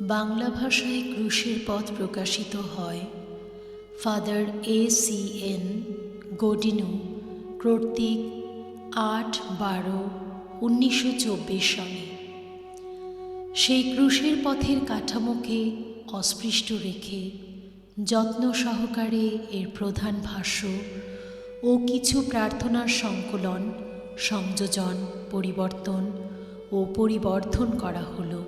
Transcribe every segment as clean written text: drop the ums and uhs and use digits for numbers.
বাংলা ভাষায় ক্রুশের পথ প্রকাশিত হয় ফাদার ACN গডিনো কর্তৃক 8/12/1924 সালে। সেই ক্রুশের পথের কাঠামোকে অস্পৃষ্ট রেখে যত্ন সহকারে এর প্রধান ভাষ্য ও কিছু প্রার্থনার সংকলন, সংযোজন, পরিবর্তন ও পরিবর্ধন করা হলো,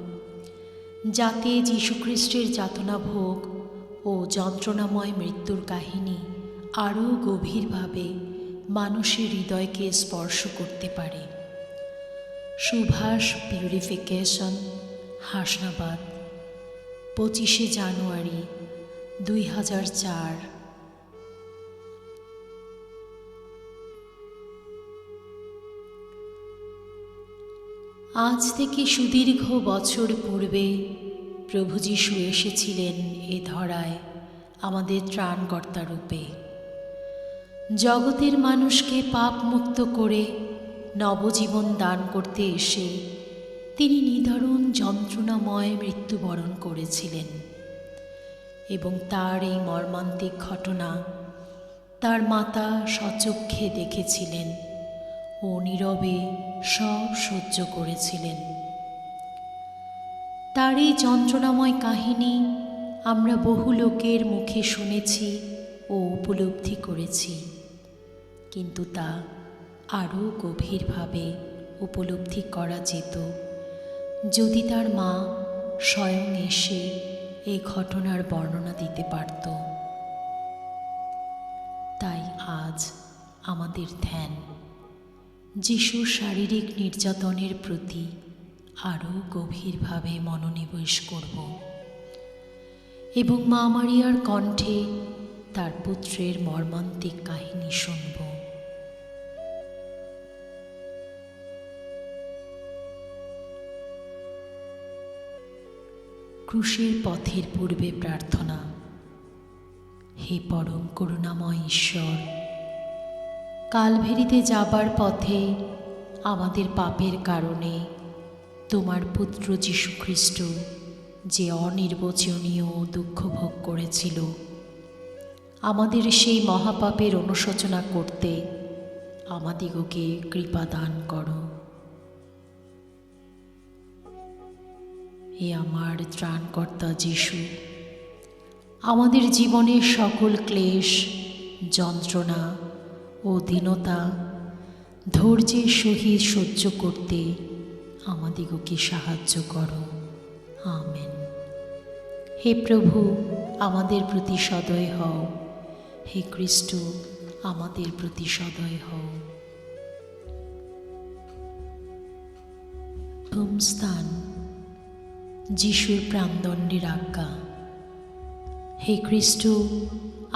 যাতে যীশুখ্রিস্টের যাতনা ভোগ ও যন্ত্রণাময় মৃত্যুর কাহিনী আরও গভীরভাবে মানুষের হৃদয়কে স্পর্শ করতে পারে। সুভাষ পিউরিফিকেশন, হাসনাবাদ, 25শে জানুয়ারি 2004। আজ থেকে সুদীর্ঘ বছর পূর্বে প্রভু যীশু এসেছিলেন এ ধরায় আমাদের ত্রাণকর্তা রূপে। জগতের মানুষকে পাপমুক্ত করে নবজীবন দান করতে এসে তিনি নিদারুণ যন্ত্রণাময় মৃত্যুবরণ করেছিলেন এবং তার এই মর্মান্তিক ঘটনা তার মাতা স্বচক্ষে দেখেছিলেন ও নীরবে সব সহ্য করেছিলেন। তার এই যন্ত্রণাময় কাহিনী আমরা বহু লোকের মুখে শুনেছি ও উপলব্ধি করেছি, কিন্তু তা আরও গভীরভাবে উপলব্ধি করা যেত যদি তার মা স্বয়ং এসে এই ঘটনার বর্ণনা দিতে পারত। তাই আজ আমাদের ধ্যান যিশুর শারীরিক নির্যাতনের প্রতি আরও গভীরভাবে মনোনিবেশ করব এবং মা মারিয়ার কণ্ঠে তার পুত্রের মর্মান্তিক কাহিনী শুনব। ক্রুশের পথের পূর্বে প্রার্থনা। হে পরম করুণাময় ঈশ্বর, কালভেরিতে যাবার পথে আমাদের পাপের কারণে তোমার পুত্র যীশুখ্রিস্ট যে অনির্বচনীয় দুঃখ ভোগ করেছিল, আমাদের সেই মহাপাপের অনুশোচনা করতে আমাদিগকে কৃপা দান করো। হে আমার ত্রাণকর্তা যীশু, আমাদের জীবনের সকল ক্লেশ, যন্ত্রণা ও দীনতা ধৈর্যের সহিত সহ্য করতে আমাদিগকে সাহায্য করো। আমেন। হে প্রভু, আমাদের প্রতি সদয় হও। হে খ্রিস্ট, আমাদের প্রতি সদয় হও। প্রথম স্থান, যিশুর প্রাণদণ্ডের আজ্ঞা। হে খ্রিস্ট,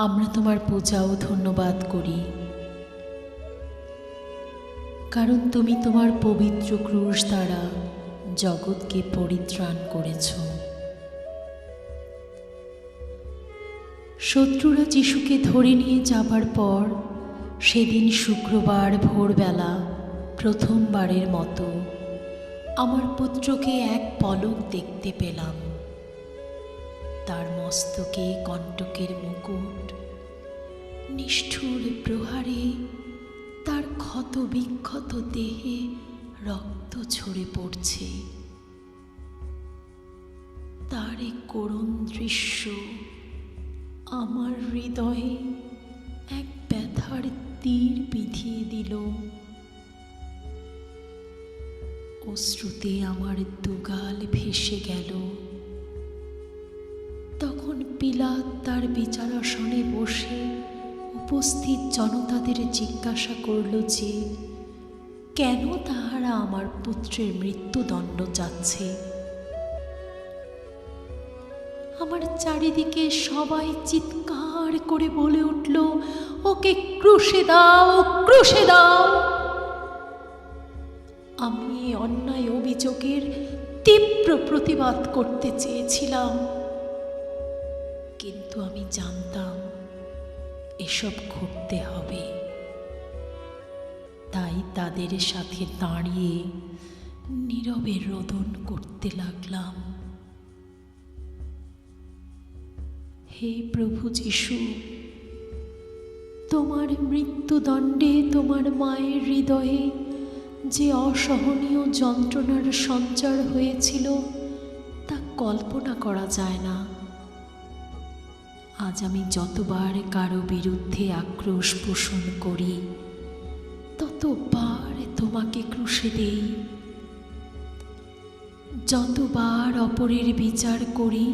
আমরা তোমার পূজা ও ধন্যবাদ করি, কারণ তুমি তোমার পবিত্র ক্রুশ দ্বারা জগৎকে পরিত্রাণ করেছ। শত্রুরা যিশুকে ধরে নিয়ে যাবার পর সেদিন শুক্রবার ভোরবেলা প্রথমবারের মতো আমার পুত্রকে এক পলক দেখতে পেলাম। তার মস্তকে কণ্টকের মুকুট, নিষ্ঠুর প্রহারে তার ক্ষত বিক্ষত দেহে রক্ত ঝরে পড়ছে। তার এক করুণ দৃশ্য আমার হৃদয়ে এক ব্যথার তীর বিধিয়ে দিল। অশ্রুতে আমার দুগাল ভেসে গেল। তখন পিলাত তার বিচারাসনে বসে উপস্থিত জনতাদের জিজ্ঞাসা করল যে কেন তাহারা আমার পুত্রের মৃত্যুদণ্ড চাচ্ছে। আমার চারিদিকে সবাই চিৎকার করে বলে উঠল, ওকে ক্রুশে দাও, ক্রুশে দাও। আমি এই অন্যায় অভিযোগের তীব্র প্রতিবাদ করতে চেয়েছিলাম, কিন্তু আমি জানতাম এসব ঘটতে হবে। তাই তাদের সাথে দাঁড়িয়ে নীরবে রোদন করতে লাগলাম। হে প্রভু যিশু, তোমার মৃত্যুদণ্ডে তোমার মায়ের হৃদয়ে যে অসহনীয় যন্ত্রণার সঞ্চার হয়েছিল তা কল্পনা করা যায় না। আজ আমি যতবার কারো বিরুদ্ধে আক্রোশ পোষণ করি ততবার তোমাকে ক্রুশে দেই, যতবার অপরের বিচার করি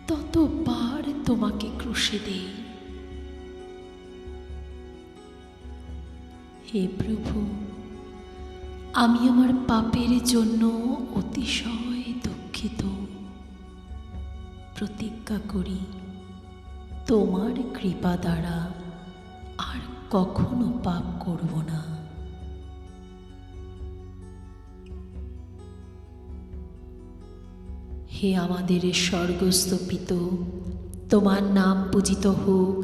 ততবার তোমাকে ক্রুশে দেই। হে প্রভু, আমি আমার পাপের জন্য অতিশয় দুঃখিত। প্রতিজ্ঞা করি তোমার কৃপা দ্বারা আর কখনো পাপ করব না। হে আমাদের স্বর্গস্থ পিতা, তোমার নাম পূজিত হোক,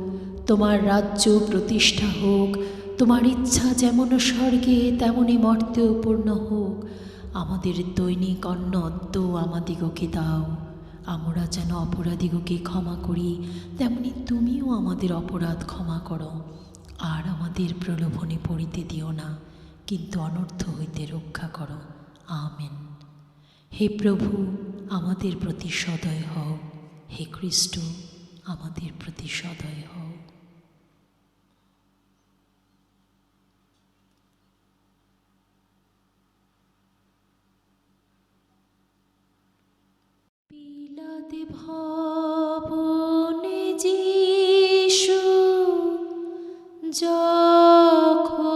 তোমার রাজ্য প্রতিষ্ঠা হোক, তোমার ইচ্ছা যেমন স্বর্গে তেমনি মর্তেও পূর্ণ হোক। আমাদের দৈনিক অন্নদ্য আমাদিগকে দাও। আমরা যেন অপরাধীগকে ক্ষমা করি, তেমনি তুমিও আমাদের অপরাধ ক্ষমা করো। আর আমাদের প্রলোভনে পড়িতে দিও না, কিন্তু অনর্থ হইতে রক্ষা করো। আমেন। হে প্রভু, আমাদের প্রতি সদয় হও। হে খ্রিস্ট, আমাদের প্রতি সদয় হও। বিলাতে ভবনে যিশু যখন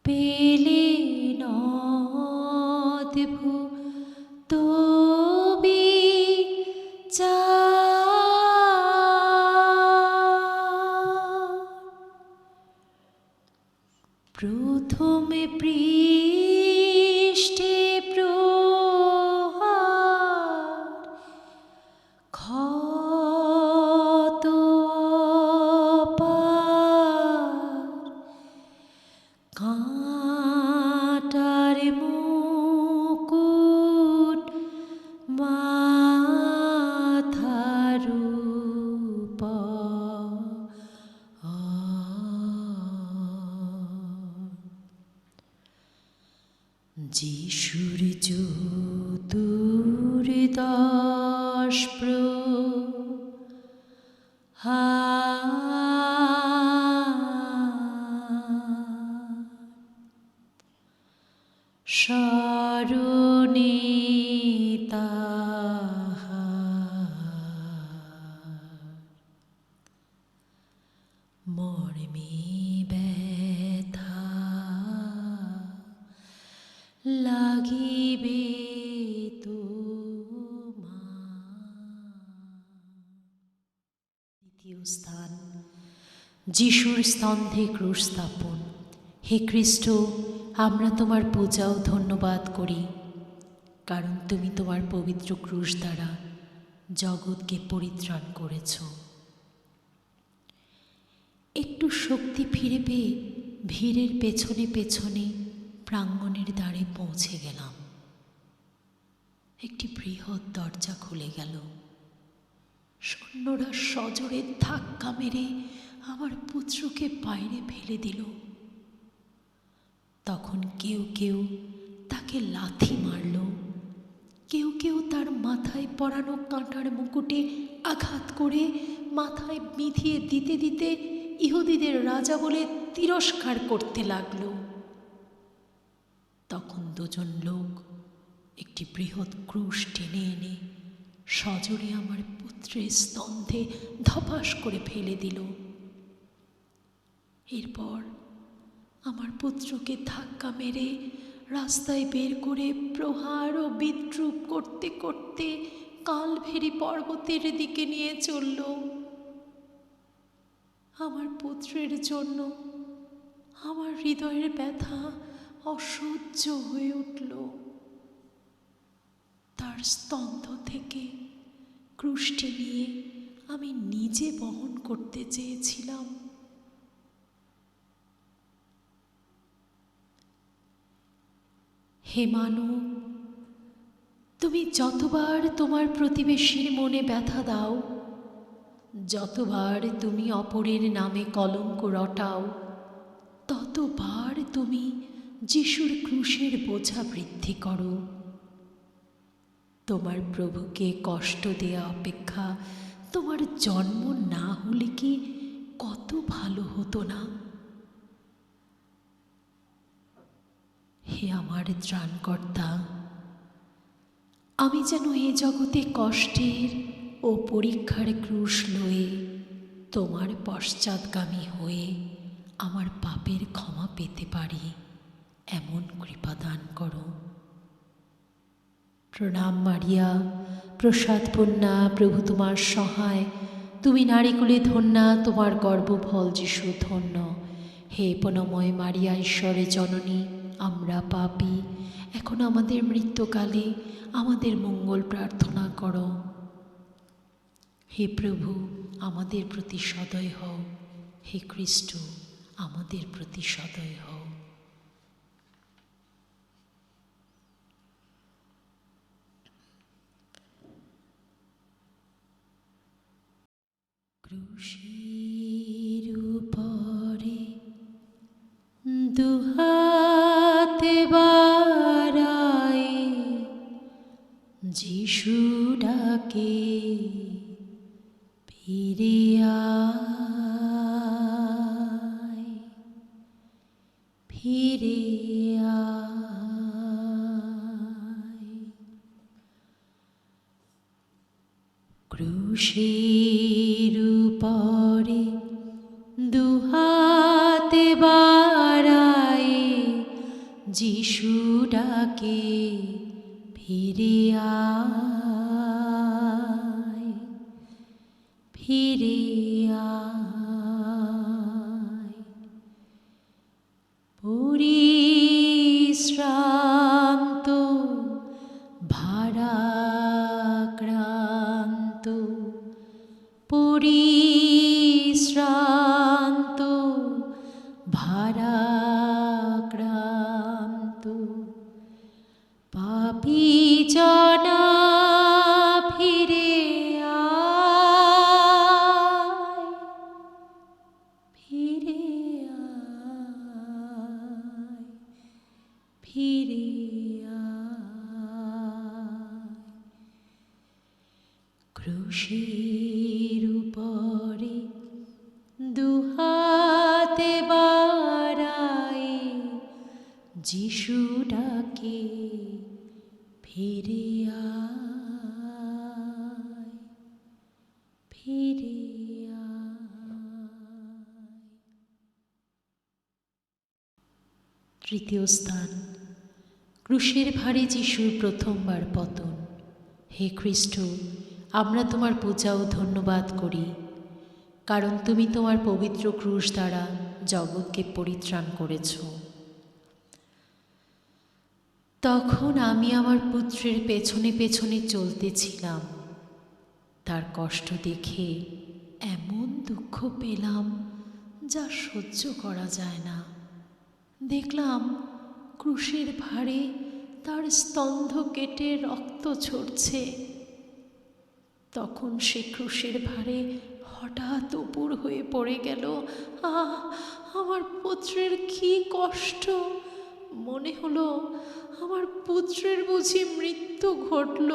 পেলেন অদ্ভুত বিচার, প্রথমে পৃষ্ঠে প্রহার, ক্ষত অপার, কাঁটার মুকুট মাথার যিশুর চতুর্দশ প্রহার, স্মরণে তাহার মর্মে ব্যথা লাগিবে তোমার। দ্বিতীয় স্থান, যিশুর স্তন্ধে ক্রুশ স্থাপন। হে খ্রিস্ট, আমরা তোমার পূজা ও ধন্যবাদ করি, কারণ তুমি তোমার পবিত্র ক্রুশ দ্বারা জগৎকে পরিত্রাণ করেছ। একটু শক্তি ফিরে পেয়ে ভিড়ের পেছনে পেছনে প্রাঙ্গণের দ্বারে পৌঁছে গেলাম। একটি বৃহৎ দরজা খুলে গেল। সৈন্যরা সজোরে ধাক্কা মেরে আমার পুত্রকে বাইরে ফেলে দিল। তখন কেউ কেউ তাকে লাথি মারল, কেউ কেউ তার মাথায় পরানো কাঁটার মুকুটে আঘাত করে মাথায় বিঁধিয়ে দিতে দিতে ইহুদিদের রাজা বলে তিরস্কার করতে লাগল। তখন দুজন লোক একটি বৃহৎ ক্রুশ টেনে এনে সজোরে আমার পুত্রের স্তন্ধে ধপাস করে ফেলে দিল। এরপর আমার পুত্রকে ধাক্কা মেরে রাস্তায় বের করে প্রহার ও বিদ্রূপ করতে করতে কালভেরি পর্বতের দিকে নিয়ে চলল। আমার পুত্রের জন্য আমার হৃদয়ের ব্যথা অসহ্য হয়ে উঠল। তার স্তন্ধ থেকে ক্রুশটি নিয়ে আমি নিজে বহন করতে চেয়েছিলাম। হে মানব, তুমি যতবার তোমার প্রতিবেশীর মনে ব্যথা দাও, যতবার তুমি অপরের নামে কলঙ্ক রটাও, ততবার তুমি যিশুর ক্রুশের বোঝা বৃদ্ধি করো। তোমার প্রভুকে কষ্ট দেয়া অপেক্ষা তোমার জন্ম না হলে কি কত ভালো হতো না? হে আমার ত্রাণকর্তা, আমি যেন এ জগতে কষ্টের ও পরীক্ষার ক্রুশ লয়ে তোমার পশ্চাৎগামী হয়ে আমার পাপের ক্ষমা পেতে পারি, এমন কৃপা দান করো। প্রণাম মারিয়া, প্রসাদপূর্ণা, প্রভু তোমার সহায়। তুমি নারীকুলে ধন্যা, তোমার গর্ভফল যিশু ধন্য। হে পুণ্যময় মারিয়া, ঈশ্বরের জননী, আমরা পাপী, এখন আমাদের মৃত্যুকালে আমাদের মঙ্গল প্রার্থনা করো। হে প্রভু, আমাদের প্রতি সদয় হও। হে খ্রিস্ট, আমাদের প্রতি সদয় হও। ক্রুশের উপরে দুহাতে বাড়ায় যিশু ডাকে, ফিরে আয়, ফিরে আয়। ক্রুশের উপরে দুহাতে বাড়ায় যিশু ডাকে, ফিরে আয়, ফিরে আয়। পরিশ্রান্ত, ভারাক্রান্ত, পরিশ্রান্ত, ভারাক্রান্ত পাপী জনা, ফিরে আয়, ফিরে আয়, ফিরে আয়। ক্রুশের উপরে দুহাতে বাড়ায় যিশু ডাকে, ফিরে আয়, ফিরে আয়। তৃতীয় স্থান, ক্রুশের ভারে যিশুর প্রথমবার পতন। হে খ্রিস্ট, আমরা তোমার পূজা ও ধন্যবাদ করি, কারণ তুমি তোমার পবিত্র ক্রুশ দ্বারা জগৎকে পরিত্রাণ করেছ। তখন আমি আমার পুত্রের পেছনে পেছনে চলতেছিলাম। তার কষ্ট দেখে এমন দুঃখ পেলাম যা সহ্য করা যায় না। দেখলাম ক্রুশের ভারে তার স্তন্ধ কেটে রক্ত ঝরছে। তখন সে ক্রুশের ভারে হঠাৎ উপর হয়ে পড়ে গেল। আমার পুত্রের কি কষ্ট! মনে হলো আমার পুত্রের বুঝি মৃত্যু ঘটল।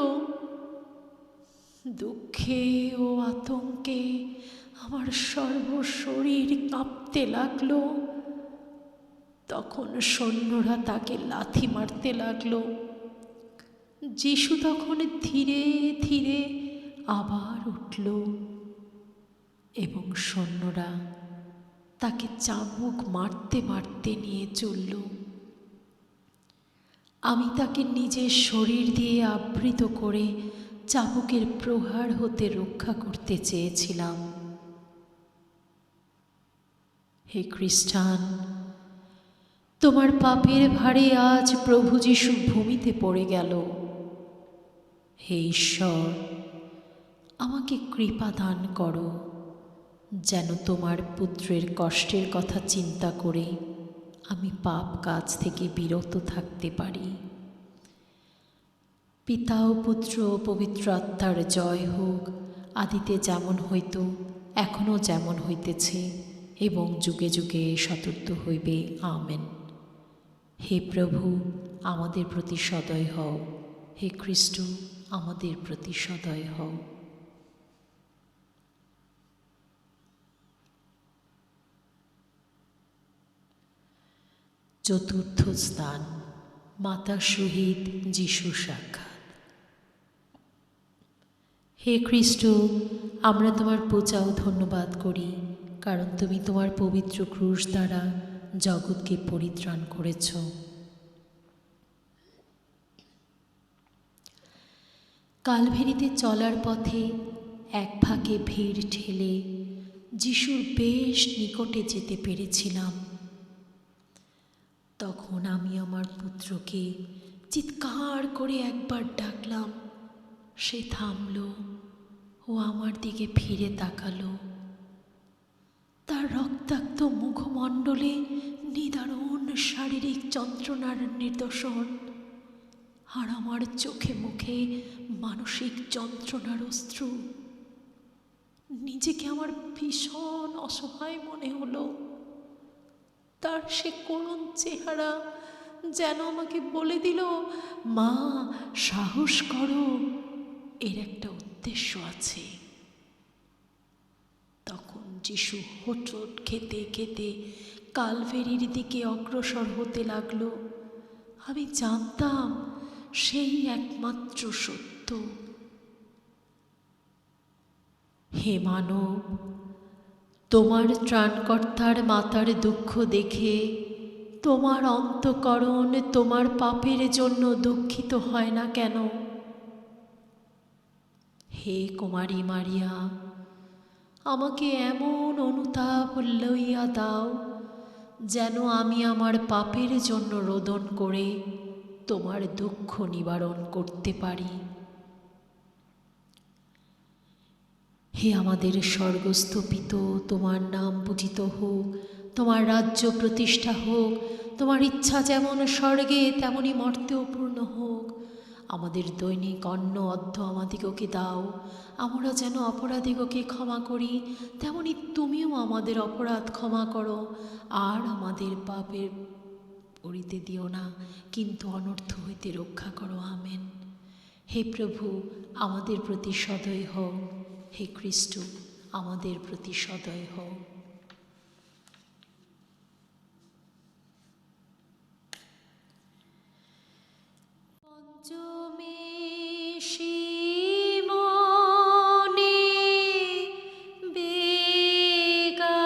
দুঃখে ও আতঙ্কে আমার সর্বশরীর কাঁপতে লাগলো। তখন সৈন্যরা তাকে লাথি মারতে লাগলো। যিশু তখন ধীরে ধীরে আবার উঠল এবং সৈন্যরা তাকে চাবুক মারতে মারতে নিয়ে চলল। আমি তাকে নিজের শরীর দিয়ে আবৃত করে চাবুকের প্রহার হতে রক্ষা করতে চেয়েছিলাম। হে খ্রিস্টান, তোমার পাপের ভারে আজ প্রভু যিশু ভূমিতে পড়ে গেল। হে ঈশ্বর, আমাকে কৃপা দান করো, যেন তোমার পুত্রের কষ্টের কথা চিন্তা করে আমি পাপ কাজ থেকে বিরত থাকতে পারি। পিতা ও পুত্র ও পবিত্র আত্মার জয় হোক, আদিতে যেমন হইত, এখনও যেমন হইতেছে, এবং যুগে যুগে সতর্ক হইবে। আমেন। হে প্রভু, আমাদের প্রতি সদয় হও। হে খ্রিস্ট, আমাদের প্রতি সদয় হও। চতুর্থ স্নান, মাতার সহিত যিশু সাক্ষাৎ। হে খ্রিস্ট, আমরা তোমার পূজা ও ধন্যবাদ করি, কারণ তুমি তোমার পবিত্র ক্রুশ দ্বারা জগৎকে পরিত্রাণ করেছ। কালভেরিতে চলার পথে এক ফাঁকে ভিড় ঠেলে যিশুর বেশ নিকটে যেতে পেরেছিলাম। তখন আমি আমার পুত্রকে চিৎকার করে একবার ডাকলাম। সে থামল ও আমার দিকে ফিরে তাকালো। তার রক্তাক্ত মুখমণ্ডলে নিদারুণ শারীরিক যন্ত্রণার নিদর্শন, আর আমার চোখে মুখে মানসিক যন্ত্রণার অশ্রু। নিজেকে আমার ভীষণ অসহায় মনে হলো। তার সে করুণ চেহারা যেন আমাকে বলে দিল, মা, সাহস করো, এর একটা উদ্দেশ্য আছে। তখন যিশু হোঁচট খেতে খেতে কালভেরির দিকে অগ্রসর হতে লাগলো। আমি জানতাম সেই একমাত্র সত্য। হে মানব, তোমার ত্রাণকর্তার মাতার দুঃখ দেখে তোমার অন্তঃকরণ তোমার পাপের জন্য দুঃখিত হয় না কেন? হে কুমারী মারিয়া, আমাকে এমন অনুতাপ লইয়া দাও যেন আমি আমার পাপের জন্য রোদন করে তোমার দুঃখ নিবারণ করতে পারি। হে আমাদের স্বর্গস্থ পিতা, তোমার নাম পূজিত হোক, তোমার রাজ্য প্রতিষ্ঠা হোক, তোমার ইচ্ছা যেমন স্বর্গে তেমনি মর্তেও পূর্ণ হোক। আমাদের দৈনিক অন্ন অদ্য আমাদিগকে দাও। আমরা যেন অপরাধীগকে ক্ষমা করি, তেমনি তুমিও আমাদের অপরাধ ক্ষমা করো। আর আমাদের পাপের পড়িতে দিও না, কিন্তু অনর্থ হইতে রক্ষা করো। আমেন। হে প্রভু, আমাদের প্রতি সদয় হও। হে খ্রিস্ট, আমাদের প্রতি সদয় হও। পঞ্চমী শিমনে বেগা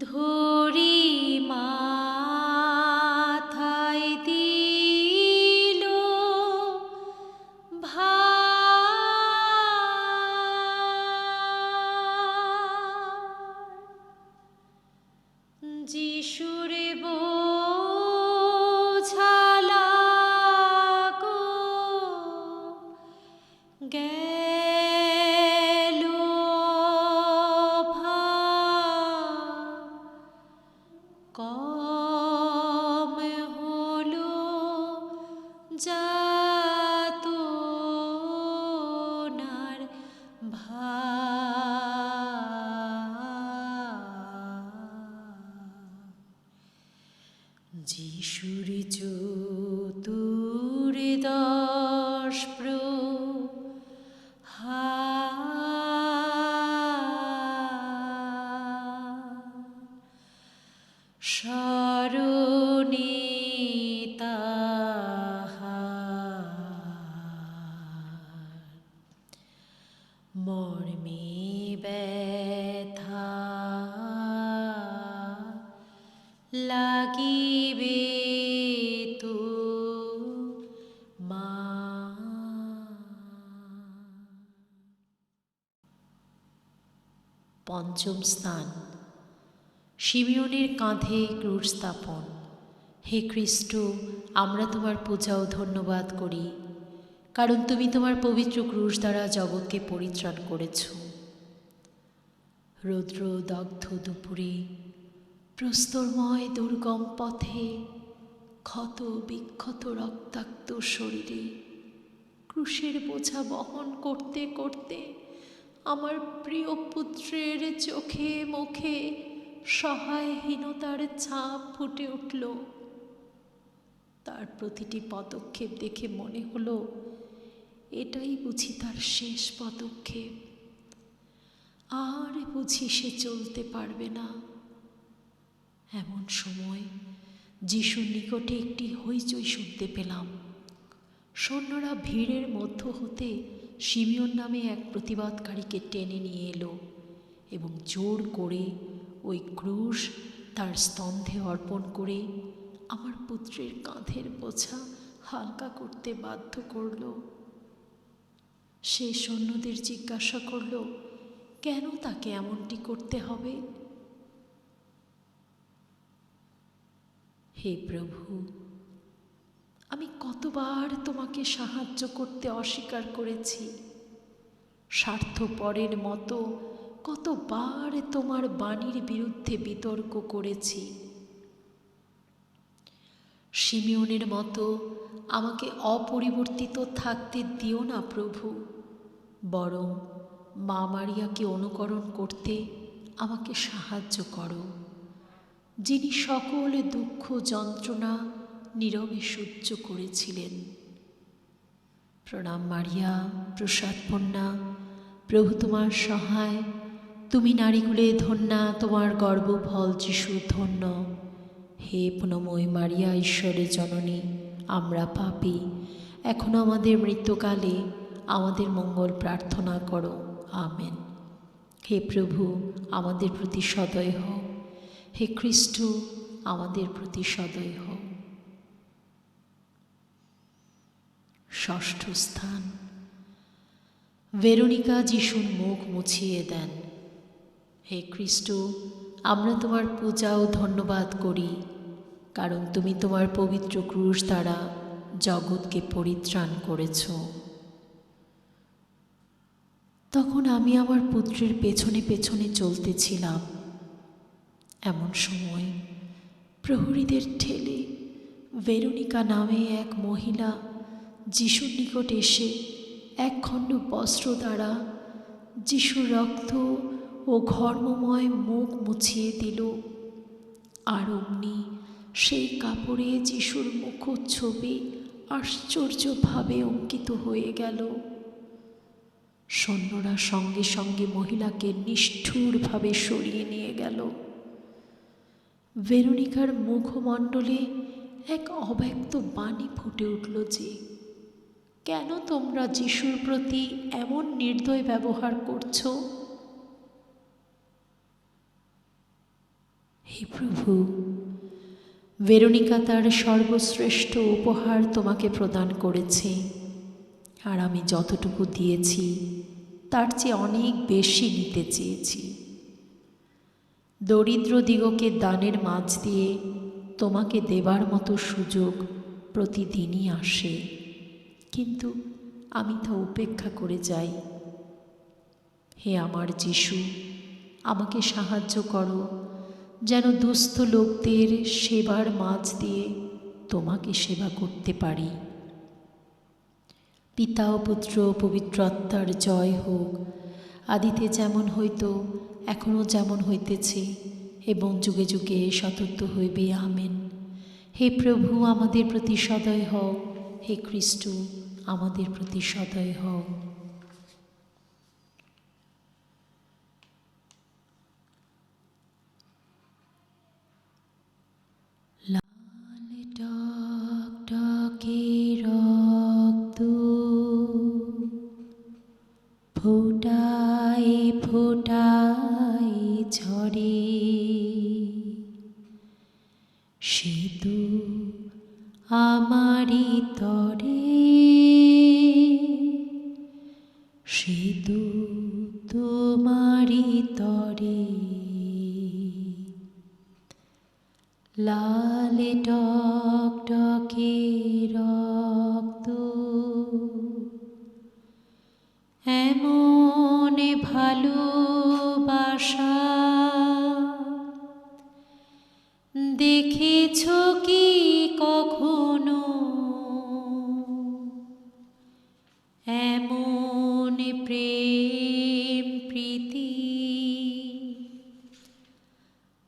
ধরি মাথায় দিল যিশুর বোঝালা গো গেল কম হলো যাতনার যিশুর চতুর্দশ স্মরণে তাহার মর্মে ব্যথা লাগিবে তো মা। পঞ্চম স্থান, শিমিয়নের কাঁধে ক্রুশ স্থাপন। হে খ্রিস্ট, আমরা তোমার পূজা ও ধন্যবাদ করি, কারণ তুমি তোমার পবিত্র ক্রুশ দ্বারা জগৎকে পরিত্রাণ করেছ। রৌদ্র দগ্ধ দুপুরে প্রস্তরময় দুর্গম পথে ক্ষত বিক্ষত রক্তাক্ত শরীরে ক্রুশের বোঝা বহন করতে করতে আমার প্রিয় পুত্রের চোখে মুখে সহায়হীনতার ছাপ ফুটে উঠল। তার প্রতিটি পদক্ষেপ দেখে মনে হলো এটাই বুঝি তার শেষ পদক্ষেপ, আর বুঝি সে চলতে পারবে না। এমন সময় যিশুর নিকটে একটি হইচই শুনতে পেলাম। সৈন্যরা ভিড়ের মধ্য হতে শিমিয়ন নামে এক প্রতিবাদকারীকে টেনে নিয়ে এলো এবং জোর করে ওই ক্রুশ তার স্তন্ধে অর্পণ করে আমার পুত্রের কাঁধের বোঝা হালকা করতে বাধ্য করল। সে সৈন্যদের জিজ্ঞাসা করল, কেন তাকে এমনটি করতে হবে? হে প্রভু, আমি কতবার তোমাকে সাহায্য করতে অস্বীকার করেছি, স্বার্থপরের মতো কতবার তোমার বাণীর বিরুদ্ধে বিতর্ক করেছি। শিমিয়নের মতো আমাকে অপরিবর্তিত থাকতে দিও না প্রভু, বরং মা মারিয়াকে অনুকরণ করতে আমাকে সাহায্য করো, যিনি সকল দুঃখ যন্ত্রণা নীরবে সহ্য করেছিলেন। প্রণাম মারিয়া, প্রসাদপূর্ণা, প্রভু তোমার সহায়। তুমি নারীকুলে ধন্যা, তোমার গর্ভফল যিশু ধন্য। হে পুণ্যময়ী মারিয়া, ঈশ্বরের জননী, আমরা পাপী, এখন আমাদের মৃত্যুকালে আমাদের মঙ্গল প্রার্থনা করো। আমেন। হে প্রভু, আমাদের প্রতি সদয় হও। হে খ্রিস্ট, আমাদের প্রতি সদয় হও। ষষ্ঠ স্থান। ভেরোনিকা যিশুর মুখ মুছিয়ে দেন। হে খ্রিস্ট, আমরা তোমার পূজা ও ধন্যবাদ করি, কারণ তুমি তোমার পবিত্র ক্রুশ দ্বারা জগৎকে পরিত্রাণ করেছ। তখন আমি আমার পুত্রের পেছনে পেছনে চলতেছিলাম। এমন সময় প্রহরীদের ঠেলে ভেরোনিকা নামে এক মহিলা যিশুর নিকট এসে এক খণ্ড বস্ত্র দ্বারা যিশুর রক্ত ও ঘর্মময় মুখ মুছিয়ে দিল। আর অমনি সেই কাপড়ে যিশুর মুখচ্ছবি আশ্চর্যভাবে অঙ্কিত হয়ে গেল। সৈন্যরা সঙ্গে সঙ্গে মহিলাকে নিষ্ঠুরভাবে সরিয়ে নিয়ে গেল। ভেরোনিকার মুখমণ্ডলে এক অব্যক্ত বাণী ফুটে উঠল যে, কেন তোমরা যিশুর প্রতি এমন নির্দয় ব্যবহার করছো? হে প্রভু, ভেরোনিকা তার সর্বশ্রেষ্ঠ উপহার তোমাকে প্রদান করেছে, আর আমি যতটুকু দিয়েছি তার চেয়ে অনেক বেশি নিতে চেয়েছি। দরিদ্র দিগকে দানের মাঝ দিয়ে তোমাকে দেবার মতো সুযোগ প্রতিদিনই আসে, কিন্তু আমি তা উপেক্ষা করে যাই। হে আমার যিশু, আমাকে সাহায্য করো যেন দুস্থ লোকদের সেবার মাঝ দিয়ে তোমাকে সেবা করতে পারি। পিতা ও পুত্র পবিত্র আত্মার জয় হোক, আদিতে যেমন হইত, এখনও যেমন হইতেছে, এবং যুগে যুগে সতত হইবে। আমেন। হে প্রভু, আমাদের প্রতি সদয় হও। হে খ্রিস্ট, আমাদের প্রতি সদয় হও। লাল টকটকে রক্ত ফোটায় ফোটায় ঝরে, সে তো আমারই তরে, সে তো তোমারই তরে। লাল টকটকে রক্ত এমন ভালোবাসা এমন প্রেম প্রীতি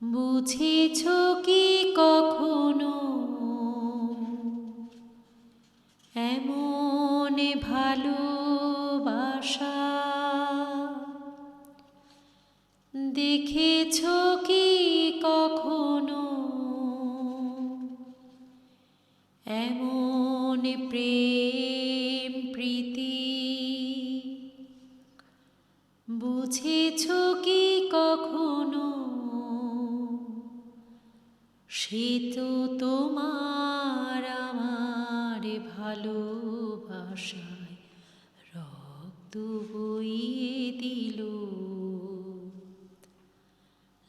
বুঝেছ কি কখনো? এমন ভালোবাসা দেখেছ কি কখনো? এমন প্রেম প্রীতি বুঝেছ কি কখনো? সে তো তোমার আমার ভালোবাসায় রক্ত বইয়ে দিল।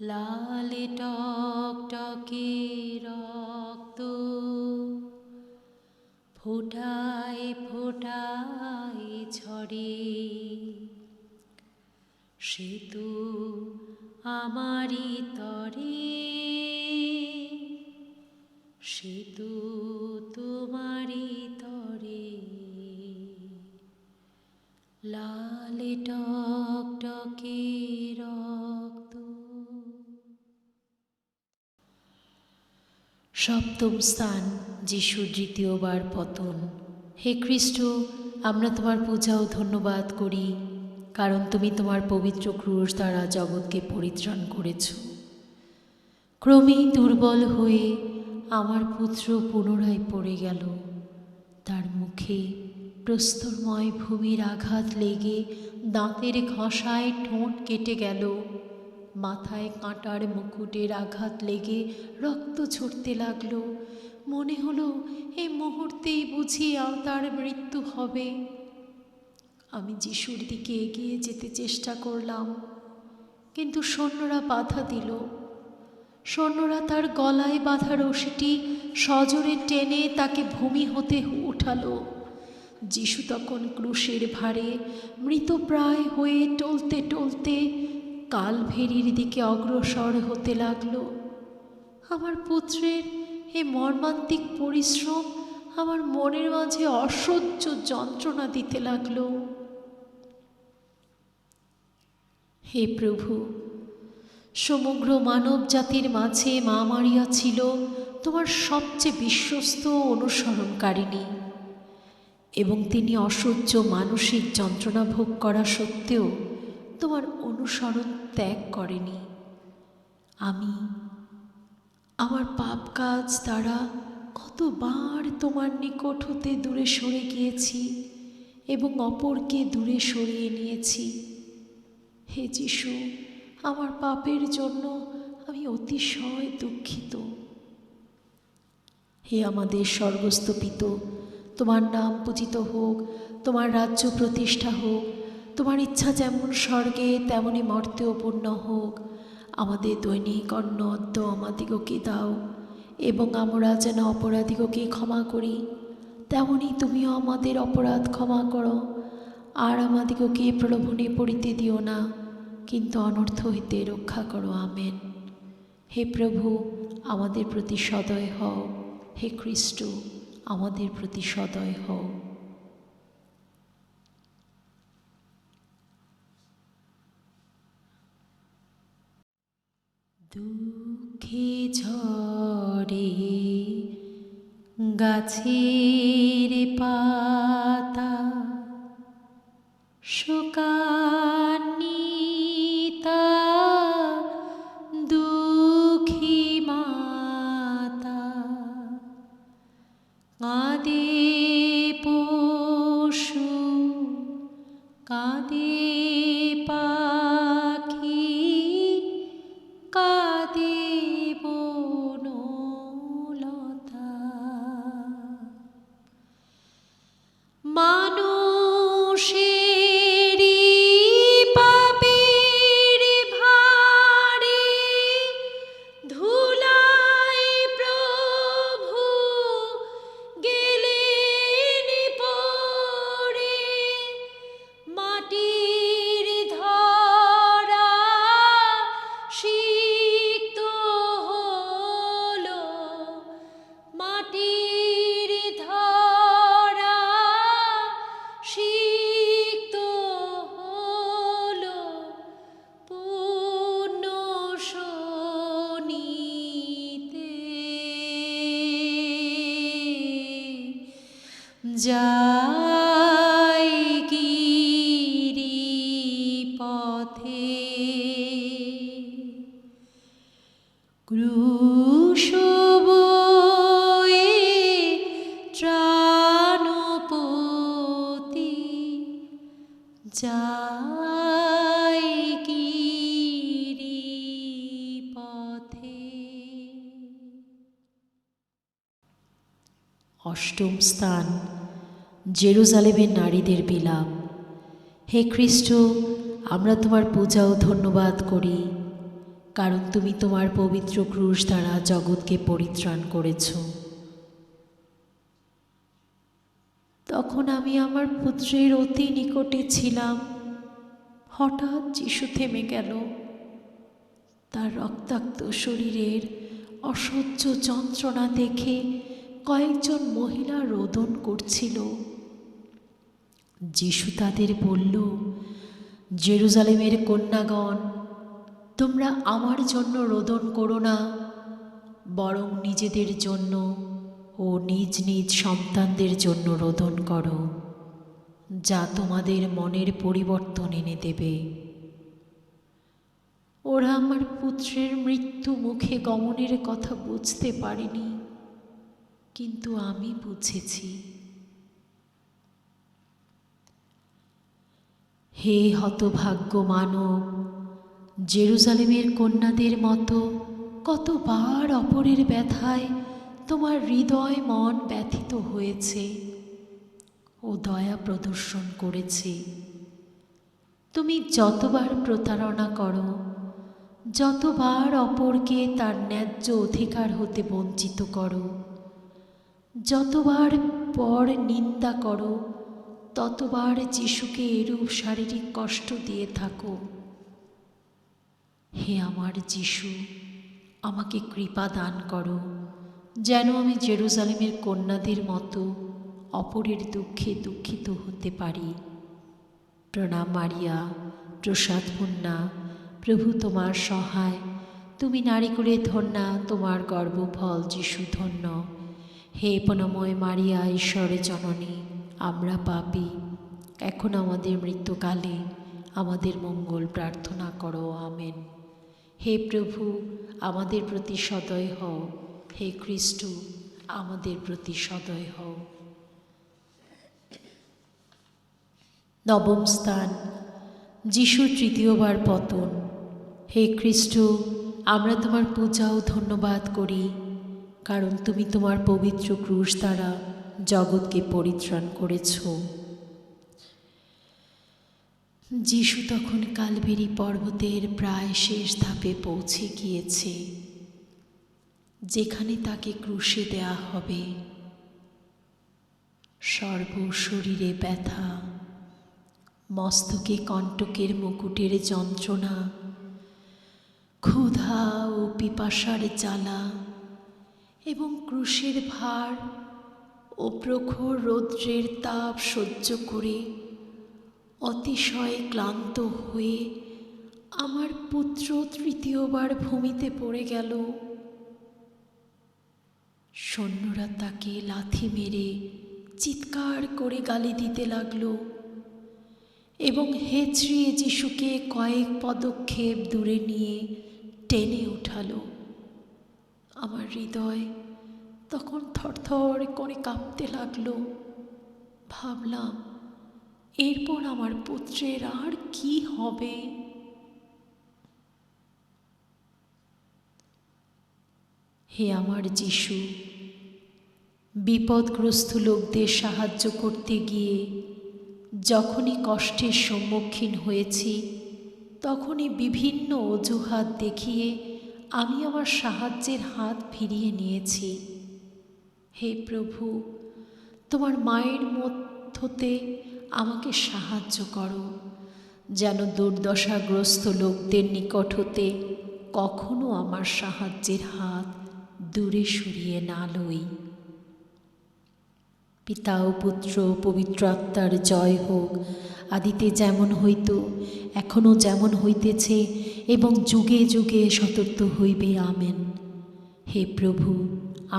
লাল টকটকে রক্ত ফোটায় ফোটায় ঝরে। সে তো আমারই তরে, সে তো তোমারই তরে। লাল টকটকে রক্ত। সপ্তম স্থান, যিশুর দ্বিতীয়বার পতন। হে খ্রিস্ট, আমরা তোমার পূজা ও ধন্যবাদ করি, কারণ তুমি তোমার পবিত্র ক্রুশ দ্বারা জগৎকে পরিত্রাণ করেছ। ক্রমেই দুর্বল হয়ে আমার পুত্র পুনরায় পড়ে গেল। তার মুখে প্রস্তরময় ভূমির আঘাত লেগে দাঁতের ঘষায় ঠোঁট কেটে গেল। মাথায় কাঁটার মুকুটের আঘাত লেগে রক্ত ঝরতে লাগল। মনে হলো এই মুহূর্তেই বুঝি তার মৃত্যু হবে। আমি যিশুর দিকে এগিয়ে যেতে চেষ্টা করলাম, কিন্তু সৈন্যরা বাধা দিল। সৈন্যরা তার গলায় বাঁধা রশিটি সজোরে টেনে তাকে ভূমি হতে উঠালো। যিশু তখন ক্রুশের ভারে মৃতপ্রায় হয়ে টলতে টলতে কালভেরির দিকে অগ্রসর হতে লাগল। আমার পুত্রের এ মর্মান্তিক পরিশ্রম আমার মনের মাঝে অসহ্য যন্ত্রণা দিতে লাগল। হে প্রভু, সমগ্র মানব জাতির মাঝে মা মারিয়া ছিল তোমার সবচেয়ে বিশ্বস্ত অনুসরণকারিণী, এবং তিনি অসহ্য মানসিক যন্ত্রণা ভোগ করা সত্ত্বেও তোমার অনুসরণ ত্যাগ করেনি। আমি আমার পাপ কাজ দ্বারা কতবার তোমার নিকট হতে দূরে সরে গিয়েছি এবং অপরকে দূরে সরিয়ে নিয়েছি। হে যিশু, আমার পাপের জন্য আমি অতিশয় দুঃখিত। হে আমাদের স্বর্গস্থ পিতা, তোমার নাম পূজিত হোক, তোমার রাজ্য প্রতিষ্ঠা হোক, তোমার ইচ্ছা যেমন স্বর্গে তেমনি মর্তেও পূর্ণ হোক। আমাদের দৈনিক অন্ন অদ্য আমাদিগকে দাও, এবং আমরা যেন অপরাধীকে ক্ষমা করি, তেমনি তুমিও আমাদের অপরাধ ক্ষমা করো। আর আমাদিগকে প্রলোভনে পড়িতে দিও না, কিন্তু অনর্থ হইতে রক্ষা করো। আমেন। হে প্রভু, আমাদের প্রতি সদয় হও। হে খ্রিস্ট, আমাদের প্রতি সদয় হও। দুঃখে ঝরে গাছের পাতা, শোকান্বিতা দুঃখী মাতা, কাঁদে পশু, কাঁদে পাখি, কাঁদে বনলতা। মানুষেরই পাপের ভারে ধুলায় প্রভু গেলেন পড়ে, মাটি যাই গিরি পথে ক্রুশ বয়ে ত্রাণপতি যাই গিরি পথে। অষ্টম স্থান, জেরুজালেমের নারীদের বিলাপ। হে খ্রিস্ট, আমরা তোমার পূজা ও ধন্যবাদ করি, কারণ তুমি তোমার পবিত্র ক্রুশ দ্বারা জগৎকে পরিত্রাণ করেছ। তখন আমি আমার পুত্রের অতি নিকটে ছিলাম, হঠাৎ যিশু থেমে গেল। তার রক্তাক্ত শরীরের অসহ্য যন্ত্রণা দেখে কয়েকজন মহিলা রোদন করছিল। যিশু তাদের বলল, জেরুজালেমের কন্যাগণ, তোমরা আমার জন্য রোদন করো না, বরং নিজেদের জন্য ও নিজ নিজ সন্তানদের জন্য রোদন করো, যা তোমাদের মনের পরিবর্তন এনে দেবে। ওরা আমার পুত্রের মৃত্যু মুখে গমনের কথা বুঝতে পারেনি, কিন্তু আমি বুঝেছি। হে হতভাগ্য মানব, জেরুজালেমের কন্যাদের মতো কতবার অপরের ব্যথায় তোমার হৃদয় মন ব্যথিত হয়েছে ও দয়া প্রদর্শন করেছে। তুমি যতবার প্রতারণা করো, যতবার অপরকে তার ন্যায্য অধিকার হতে বঞ্চিত করো, যতবার পর নিন্দা করো, ততবার যিশুকে এরূপ শারীরিক কষ্ট দিয়ে থাকো। হে আমার যিশু, আমাকে কৃপা দান করো, যেন আমি জেরুজালেমের কন্যাদের মতো অপরের দুঃখে দুঃখিত হতে পারি। প্রণাম মারিয়া, প্রসাদপূর্ণা, প্রভু তোমার সহায়। তুমি নারীকুলে ধন্যা, তোমার গর্ভফল যিশু ধন্য। হে পুণ্যময় মারিয়া, ঈশ্বরের জননী, আমরা পাপী, এখন আমাদের মৃত্যুকালে আমাদের মঙ্গল প্রার্থনা করো। আমেন। হে প্রভু, আমাদের প্রতি সদয় হও। হে খ্রিস্ট, আমাদের প্রতি সদয় হও। নবম স্থান, যিশুর তৃতীয়বার পতন। হে খ্রিস্ট, আমরা তোমার পূজা ও ধন্যবাদ করি, কারণ তুমি তোমার পবিত্র ক্রুশ দ্বারা জগৎকে পরিত্রাণ করেছ। যিশু তখন কালবেরি পর্বতের প্রায় শেষ ধাপে পৌঁছে গিয়েছে, যেখানে তাকে ক্রুশে দেয়া হবে। সর্বশরীরে ব্যথা, মস্তকে কণ্টকের মুকুটের যন্ত্রণা, ক্ষুধা ও পিপাসার জ্বালা এবং ক্রুশের ভার ও প্রখর রৌদ্রের তাপ সহ্য করে অতিশয় ক্লান্ত হয়ে আমার পুত্র তৃতীয়বার ভূমিতে পড়ে গেল। সৈন্যরা তাকে লাথি মেরে চিৎকার করে গালি দিতে লাগল এবং হেঁচড়িয়ে যিশুকে কয়েক পদক্ষেপ দূরে নিয়ে টেনে উঠালো। আমার হৃদয় তখন থরথর করে কাঁপতে লাগলো। ভাবলাম, এরপর আমার পুত্রের আর কি হবে? হে আমার যিশু, বিপদগ্রস্ত লোকদের সাহায্য করতে গিয়ে যখনই কষ্টের সম্মুখীন হয়েছি, তখনই বিভিন্ন অজুহাত দেখিয়ে আমি আমার সাহায্যের হাত ফিরিয়ে নিয়েছি। হে প্রভু, তোমার মায়ের মধ্যতে আমাকে সাহায্য করো, যেন দুর্দশাগ্রস্ত লোকদের নিকট হতে কখনো আমার সাহায্যের হাত দূরে সরিয়ে না লই। পিতা ও পুত্র পবিত্র আত্মার জয় হোক, আদিতে যেমন হইত, এখনও যেমন হইতেছে এবং যুগে যুগে সতত হইবে। আমেন। হে প্রভু,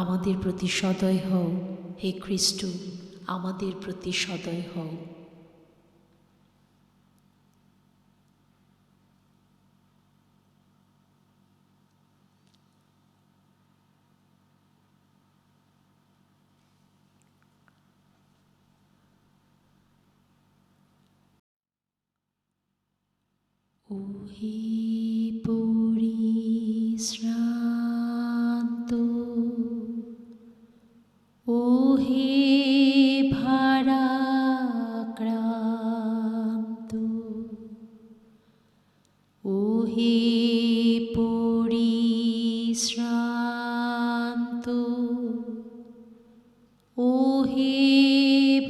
আমাদের প্রতি সদয় হও। হে খ্রিস্ট, আমাদের প্রতি সদয় হও। ওহে পরিশ্রান্ত, ওহে ভারাক্রান্ত, ওহে পরিশ্রান্ত, ওহে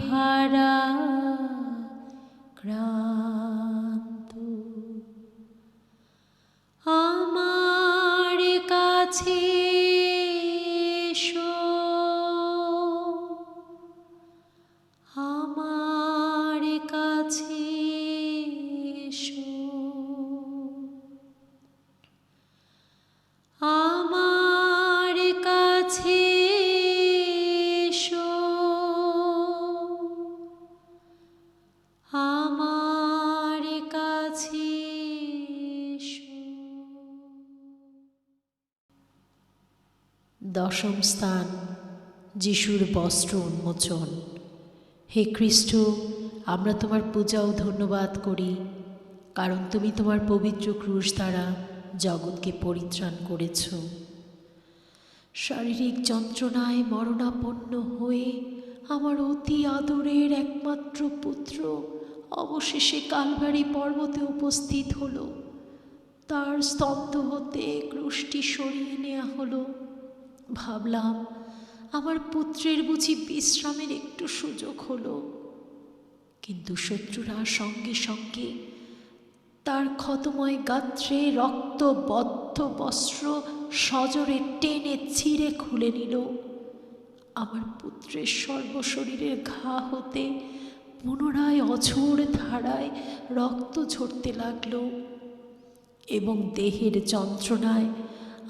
ভারাক্রান্ত, আমার কাছে এসো, আমার কাছে এসো, আমার কাছে এসো, আমার কাছে এসো। দশম স্থান, যিশুর বস্ত্র উন্মোচন। হে খ্রিস্ট, আমরা তোমার পূজা ও ধন্যবাদ করি, কারণ তুমি তোমার পবিত্র ক্রুশ দ্বারা জগৎকে পরিত্রাণ করেছ। শারীরিক যন্ত্রণায় মরণাপন্ন হয়ে আমার অতি আদরের একমাত্র পুত্র অবশেষে কালভারি পর্বতে উপস্থিত হলো। তার স্তব্ধ হতে ক্রুশটি সরিয়ে নেওয়া হলো। ভাবলাম, আমার পুত্রের বুঝি বিশ্রামের একটু সুযোগ হলো। কিন্তু শত্রুরা সঙ্গে সঙ্গে তার ক্ষতময় গাত্রে রক্তবদ্ধ বস্ত্র সজোরে টেনে ছিঁড়ে খুলে নিল। আমার পুত্রের সর্বশরীরের ঘা হতে পুনরায় অঝোর ধারায় রক্ত ঝরতে লাগল এবং দেহের যন্ত্রণায়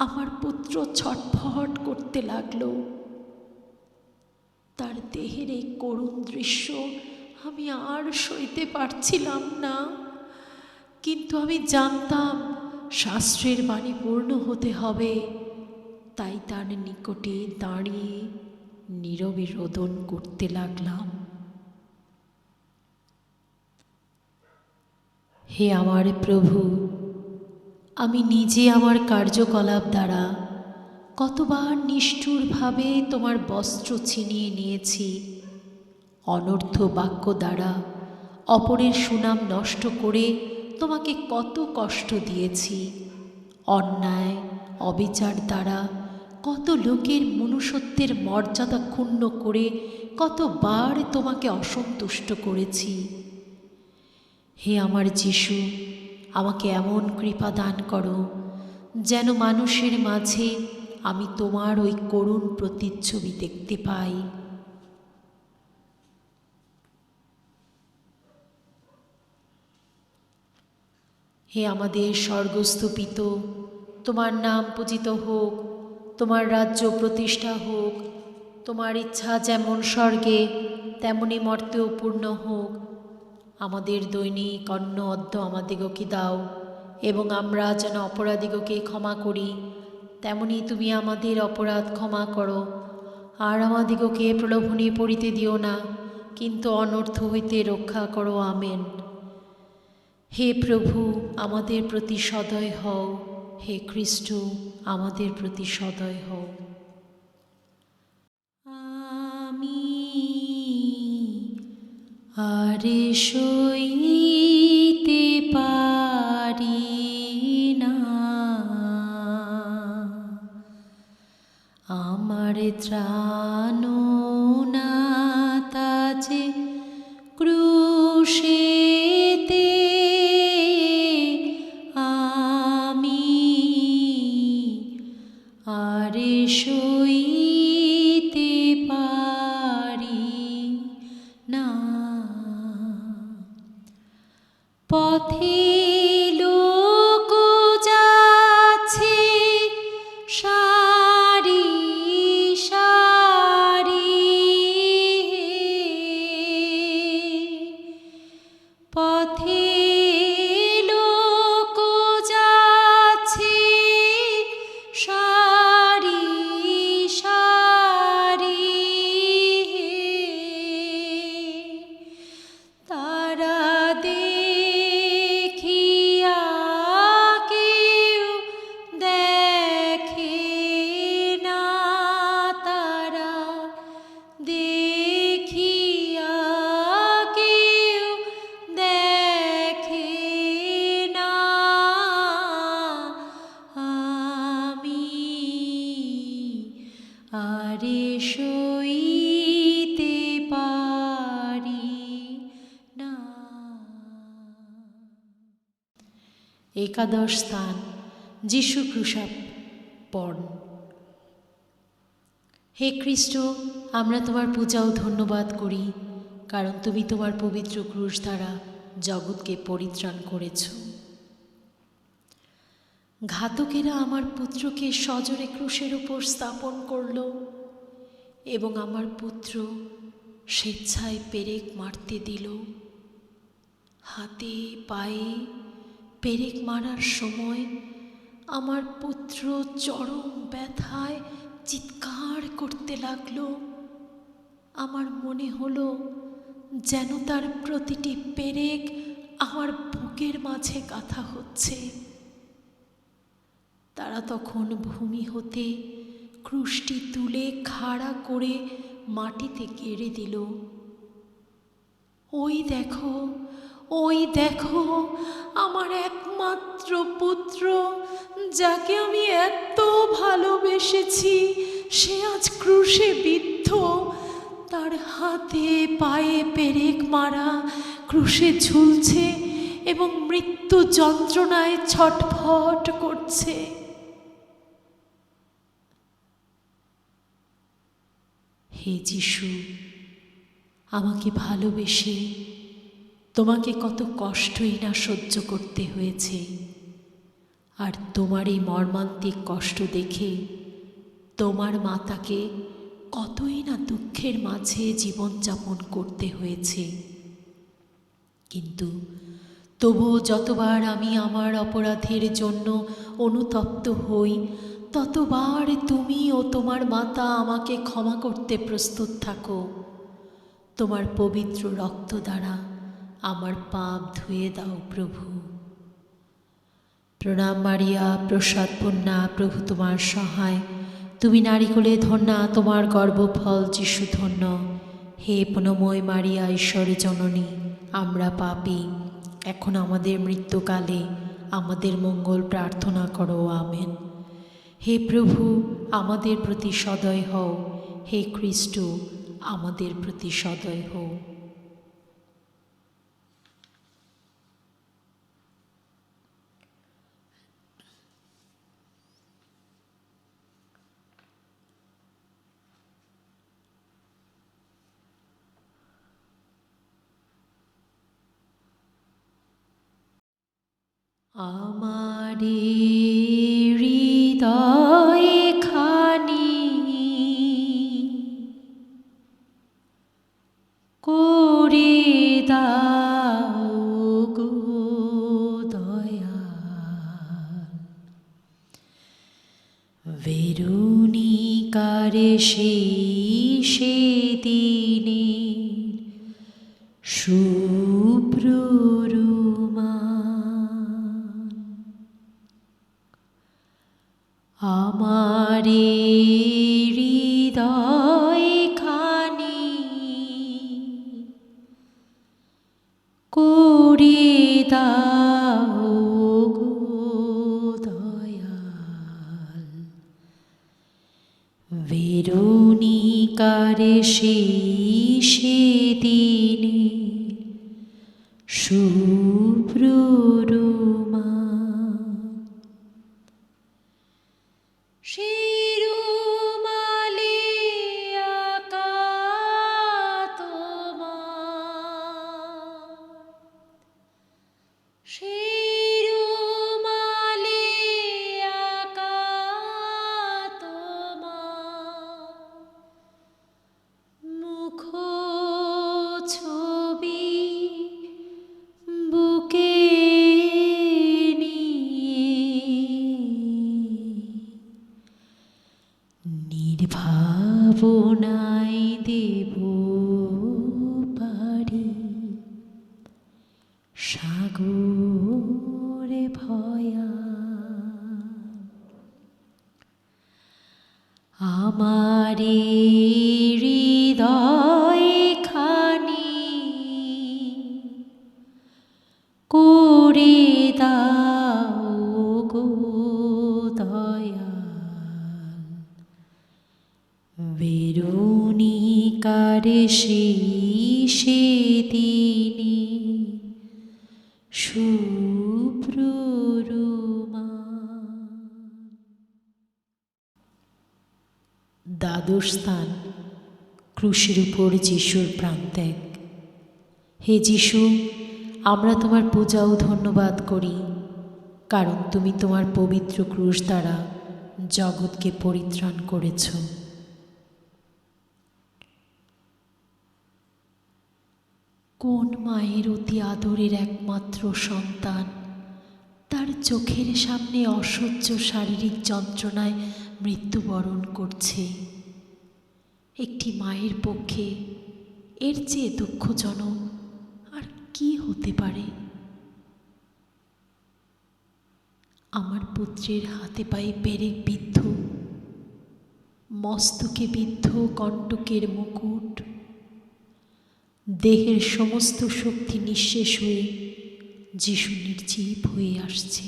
আমার পুত্র ছটফট করতে লাগল। তার দেহের এই করুণ দৃশ্য আমি আর সইতে পারছিলাম না। কিন্তু আমি জানতাম শাস্ত্রের বাণী পূর্ণ হতে হবে, তাই তার নিকটে দাঁড়িয়ে নীরবে রোদন করতে লাগলাম। হে আমার প্রভু, আমি নিজে আমার কার্যকলাপ দ্বারা কতবার নিষ্ঠুরভাবে তোমার বস্ত্র ছিনিয়ে নিয়েছি। অনর্থ বাক্য দ্বারা অপরের সুনাম নষ্ট করে তোমাকে কত কষ্ট দিয়েছি। অন্যায় অবিচার দ্বারা কত লোকের মনুষ্যত্বের মর্যাদা ক্ষুণ্ণ করে কতবার তোমাকে অসন্তুষ্ট করেছি। হে আমার যিশু, আমাকে এমন কৃপা দান করো যেন মানুষের মাঝে আমি তোমার ওই করুণ প্রতিচ্ছবি দেখতে পাই। হে আমাদের স্বর্গস্থ পিতা, তোমার নাম পূজিত হোক, তোমার রাজ্য প্রতিষ্ঠা হোক, তোমার ইচ্ছা যেমন স্বর্গে তেমনি মর্তেও পূর্ণ হোক। আমাদের দৈনিক অন্ন অদ্য আমাদিগকে দাও, এবং আমরা যেন অপরাধীগকে ক্ষমা করি, তেমনি তুমি আমাদের অপরাধ ক্ষমা করো। আর আমাদিগকে প্রলোভনে পড়িতে দিও না, কিন্তু অনর্থ হইতে রক্ষা করো। আমেন। হে প্রভু, আমাদের প্রতি সদয় হও। হে খ্রিস্ট, আমাদের প্রতি সদয় হও। আমি আরে সইতে পারি না, আমার ত্রাণনাথা যে ক্রুশেতে আমি আরে সইতে পারি না। পথে লোক যাচ্ছে সারি সারি, পথে লোক যাচ্ছে সারি সারি, তারা দেখিয়া কেউ দেখে না, তারা দেখিয়া কেউ দেখে না। আমি আরে সইতে পারি না। একাদশ স্থান যিশু ক্রুশাপন। হে খ্রিস্ট, আমরা তোমার পূজা ও ধন্যবাদ করি, কারণ তুমি তোমার পবিত্র ক্রুশ দ্বারা জগৎকে পরিত্রাণ করেছ। ঘাতকেরা আমার পুত্রকে সজোরে ক্রুশের উপর স্থাপন করল এবং আমার পুত্র স্বেচ্ছায় পেরেক মারতে দিল। হাতে পায়ে পেরেক মারার সময় আমার পুত্র চরম ব্যথায় চিৎকার করতে লাগলো। আমার মনে হলো যেন তার প্রতিটি পেরেক আমার বুকের মাঝে গাঁথা হচ্ছে। তারা তখন ভূমি হতে ক্রুশটি তুলে খাড়া করে মাটিতে গেড়ে দিল। ওই দেখো, ওই দেখো, আমার একমাত্র পুত্র, যাকে আমি এত ভালোবেসেছি, সে আজ ক্রুশে বিদ্ধ। তার হাতে পায়ে পেরেক মারা, ক্রুশে ঝুলছে এবং মৃত্যু যন্ত্রণায় ছটফট করছে। হে যিশু, আমাকে ভালোবেসে তোমাকে কত কষ্টই না সহ্য করতে হয়েছে, আর তোমার এই মর্মান্তিক কষ্ট দেখে তোমার মাতাকে কতই না দুঃখের মাঝে জীবনযাপন করতে হয়েছে। কিন্তু তবুও যতবার আমি আমার অপরাধের জন্য অনুতপ্ত হই, ততবার তুমি ও তোমার মাতা আমাকে ক্ষমা করতে প্রস্তুত থাকো। তোমার পবিত্র রক্ত দ্বারা আমার পাপ ধুয়ে দাও প্রভু। প্রণাম মারিয়া, প্রসাদপূর্ণা, প্রভু তোমার সহায়। তুমি নারীকুলে ধন্যা, তোমার গর্ভফল যিশু ধন্য। হে পুণ্যময় মারিয়া, ঈশ্বরের জননী, আমরা পাপী, এখন আমাদের মৃত্যুকালে আমাদের মঙ্গল প্রার্থনা করো। আমেন। হে প্রভু, আমাদের প্রতি সদয় হও। হে খ্রিস্ট, আমাদের প্রতি সদয় হও। আমারে হৃদয় খানি করে দাও গো দয়াল, ভেরুনিকারে সেদিনে শুভ্র রুমাল। আমারে হৃদয় খানি করে দাও গো দয়াল, ভেরুনিকারে সেদিনে শুভ্র রুমাল। সেই রুমালে আঁকা তোমার, সেই রুমালে আঁকা তোমার মুখ ছবি সাগরে ভয়া আমারি হৃদয় খানি করে দাও গো দয়াল, বেরুনিকার সেদিনে শুভ্র রুমাল। দ্বাদশ স্থান, ক্রুশের উপর যিশুর প্রাণত্যাগ। হে যিশু, আমরা তোমার পূজা ও ধন্যবাদ করি, কারণ তুমি তোমার পবিত্র ক্রুশ দ্বারা জগৎকে পরিত্রাণ করেছ। কোন মায়ের অতি আদরের একমাত্র সন্তান তার চোখের সামনে অসহ্য শারীরিক যন্ত্রণায় মৃত্যুবরণ করছে? একটি মায়ের পক্ষে এর চেয়ে দুঃখজনক আর কি হতে পারে? আমার পুত্রের হাতে পায়ে পেরেক বিদ্ধ, মস্তকে বিদ্ধ কণ্টকের মুকুট, দেহের সমস্ত শক্তি নিঃশেষ হয়ে যিশু নির্জীব হয়ে আসছে।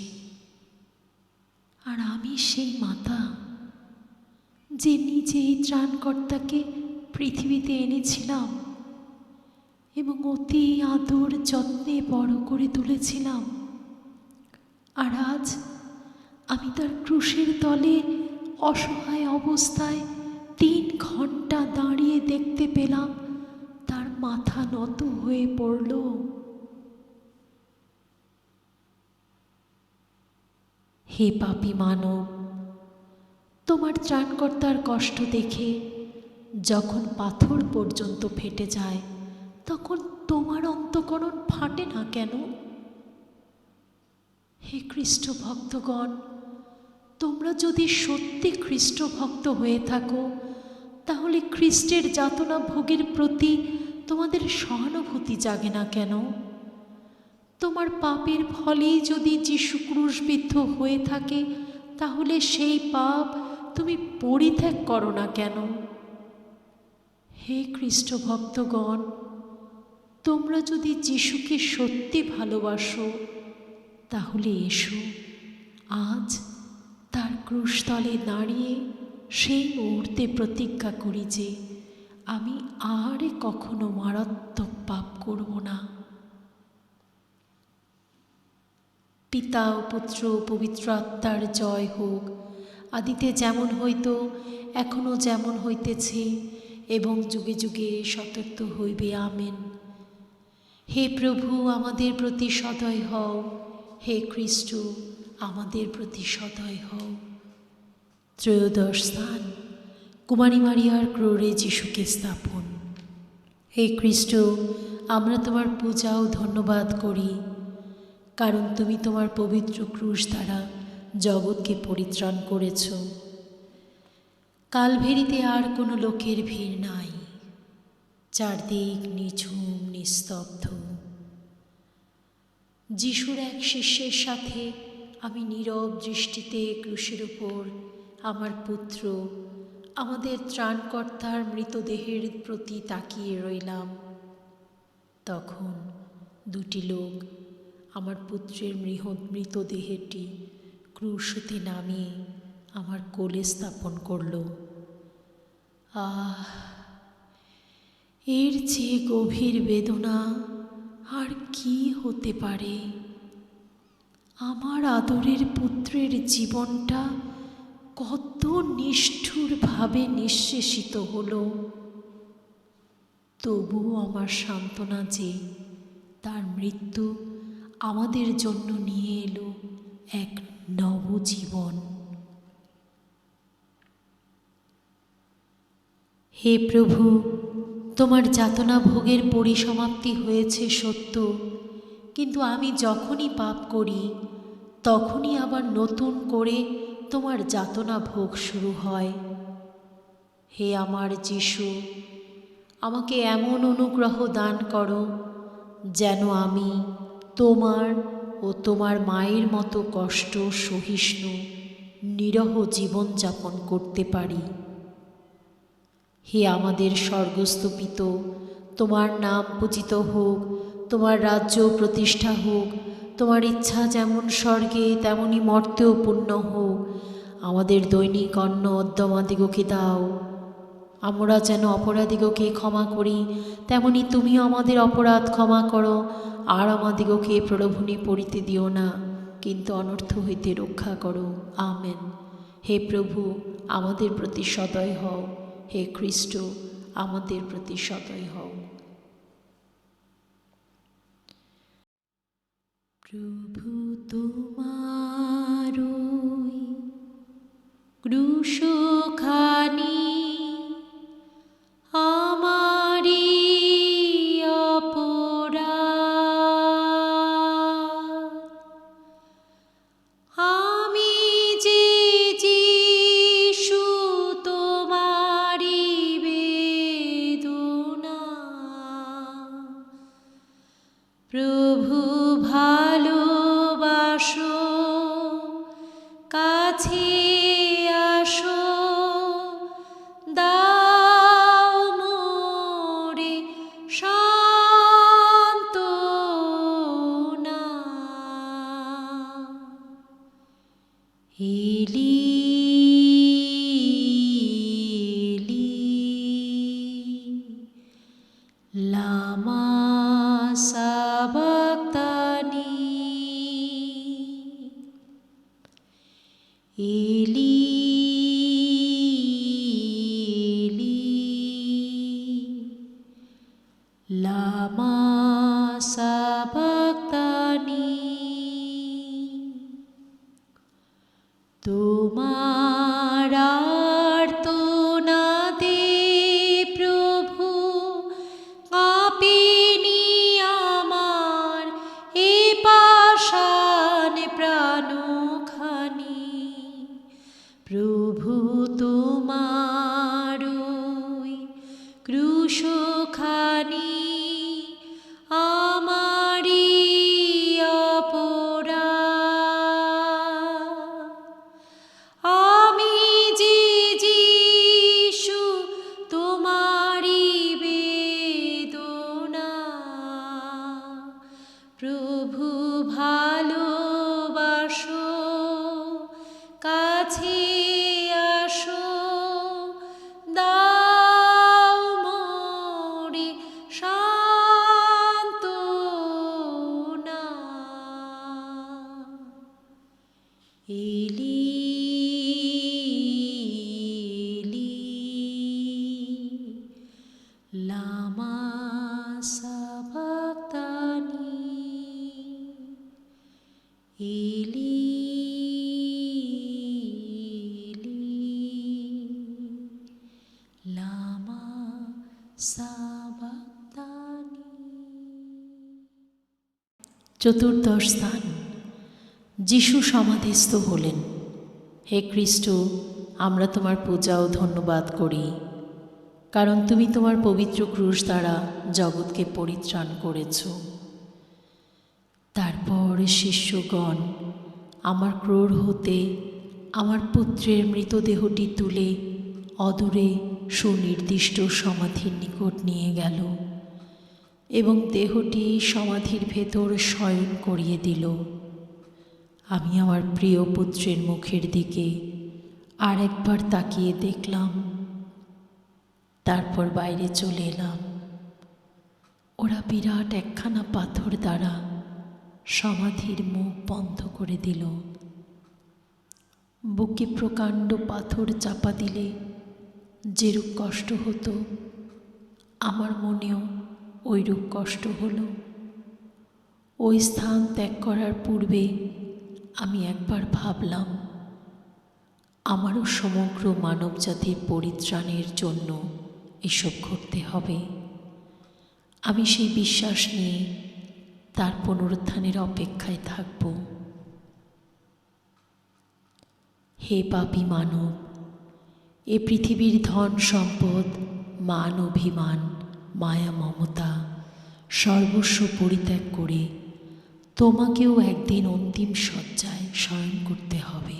আর আমি সেই মাতা যে নিজে এই ত্রাণকর্তাকে পৃথিবীতে এনেছিলাম এবং অতি আদর যত্নে বড় করে তুলেছিলাম। আর আজ আমি তার ক্রুশের তলে অসহায় অবস্থায় 3 ঘন্টা দাঁড়িয়ে দেখতে পেলাম তার মাথা নত হয়ে পড়ল। হে পাপী মানব, তোমার ত্রাণকর্তার কষ্ট দেখে যখন পাথর পর্যন্ত ফেটে যায়, তখন তোমার অন্তঃকরণ ফাটে না কেন? হে খ্রিস্ট ভক্তগণ, তোমরা যদি সত্যি খ্রিস্ট ভক্ত হয়ে থাকো, তাহলে খ্রিস্টের যাতনা ভোগের প্রতি তোমাদের সহানুভূতি জাগে না কেন? তোমার পাপের ফলেই যদি যিশু ক্রুশবিদ্ধ হয়ে থাকে, তাহলে সেই পাপ তুমি পরিত্যাগ করো না কেন? হে খ্রিস্ট ভক্তগণ, তোমরা যদি যিশুকে সত্যি ভালোবাসো, তাহলে এসো আজ তার ক্রুশতলে দাঁড়িয়ে সেই মুহূর্তে প্রতিজ্ঞা করি যে আমি আর কখনো মারাত্মক পাপ করব না। পিতা ও পুত্র ও পবিত্র আত্মার জয় হোক, আদিতে যেমন হইত, এখনও যেমন হইতেছে, এবং যুগে যুগে সতত হইবে। আমেন। হে প্রভু, আমাদের প্রতি সদয় হও। হে খ্রিস্ট, আমাদের প্রতি সদয় হও। ত্রয়োদশ স্থান, কুমারী মারিয়ার ক্রোড়ে যিশুকে স্থাপন। হে খ্রিস্ট, আমরা তোমার পূজা ও ধন্যবাদ করি, কারণ তুমি তোমার পবিত্র ক্রুশ দ্বারা জগৎকে পরিত্রাণ করেছ। কালভেরিতে আর কোনো লোকের ভিড় নাই, চারদিক নিঝুম নিস্তব্ধ। যিশুর এক শিষ্যের সাথে আমি নীরব দৃষ্টিতে ক্রুশের উপর আমার পুত্র, আমাদের ত্রাণকর্তার মৃতদেহের প্রতি তাকিয়ে রইলাম। তখন 2টি লোক আমার পুত্রের মৃতদেহটি ক্রুশ হতে নামিয়ে আমার কোলে স্থাপন করল। এর চেয়ে গভীর বেদনা আর কি হতে পারে? আমার আদরের পুত্রের জীবনটা কত নিষ্ঠুরভাবে নিঃশেষিত হলো। তবুও আমার সান্ত্বনা যে তার মৃত্যু আমাদের জন্য নিয়ে এলো এক নবজীবন। হে প্রভু, তোমার যাতনা ভোগের পরিসমাপ্তি হয়েছে সত্য, কিন্তু আমি যখনই পাপ করি তখনই আবার নতুন করে তোমার যাতনা ভোগ শুরু হয়। হে আমার যিশু, আমাকে এমন অনুগ্রহ দান করো যেন আমি তোমার ও তোমার মায়ের মতো কষ্ট সহিষ্ণু নিরহ জীবনযাপন করতে পারি। হে আমাদের স্বর্গস্থ পিতা, তোমার নাম পূজিত হোক, তোমার রাজ্য প্রতিষ্ঠা হোক, তোমার ইচ্ছা যেমন স্বর্গে তেমনি মর্তেও পূর্ণ হোক। আমাদের দৈনিক অন্ন অদ্যমাদিগকে দাও। আমরা যেন অপরাধীগকে ক্ষমা করি, তেমনি তুমিও আমাদের অপরাধ ক্ষমা করো। আর আমাদিগকে প্রলোভনে পড়িতে দিও না, কিন্তু অনর্থ হইতে রক্ষা করো। আমেন। হে প্রভু, আমাদের প্রতি সদয় হও। হে খ্রিস্ট, আমাদের প্রতি সদয় হও। প্রভু তোমারই ক্রুশখানি আমারি অপরাধ, আমি যে যিশু তোমারি বেদনা, প্রভু ভালোবাসো, কাছে আসো, দাও মোরে সান্ত্বনা। এলি লামা সাবাক্তানি, এলি লামা সাবাক্তানি। তোমার আর্তনাদে প্রভু কাঁপেনি আমার এ পাষাণ প্রাণখানি। প্রভু তোমারই ক্রুশখানি আমারি অপরাধ, আমি যে যিশু তোমারি বেদনা, প্রভু ভালোবাসো, কাছে আসো, দাও মোরে সান্ত্বনা। এলি লামা সাবাক্তানি, এলি লামা সাবাক্তানি। চতুর্দশ স্থান। যিশু সমাধিস্থ হলেন। হে খ্রিস্ট, আমরা তোমার পূজা ও ধন্যবাদ করি, কারণ তুমি তোমার পবিত্র ক্রুশ দ্বারা জগৎকে পরিত্রাণ করেছ। তারপর শিষ্যগণ আমার ক্রোড় হতে আমার পুত্রের মৃতদেহটি তুলে অদূরে সুনির্দিষ্ট সমাধির নিকট নিয়ে গেল এবং দেহটি সমাধির ভেতর শয়ন করিয়ে দিল। আমি আমার প্রিয় পুত্রের মুখের দিকে আর একবার তাকিয়ে দেখলাম, তারপর বাইরে চলে এলাম। ওরা বিরাট একখানা পাথর দ্বারা সমাধির মুখ বন্ধ করে দিল। বুকে প্রকাণ্ড পাথর চাপা দিলে যেরূপ কষ্ট হতো, আমার মনেও ওইরূপ কষ্ট হলো। ওই স্থান ত্যাগ করার পূর্বে আমি একবার ভাবলাম, আমারও সমগ্র মানবজাতির পরিত্রাণের জন্য এসব করতে হবে। আমি সেই বিশ্বাস নিয়ে তার পুনরুত্থানের অপেক্ষায় থাকব। হে পাপী মানব, এ পৃথিবীর ধন সম্পদ, মান অভিমান, মায়া মমতা সর্বস্ব পরিত্যাগ করে তোমাকেও একদিন অন্তিম শয্যায় শয়ন করতে হবে।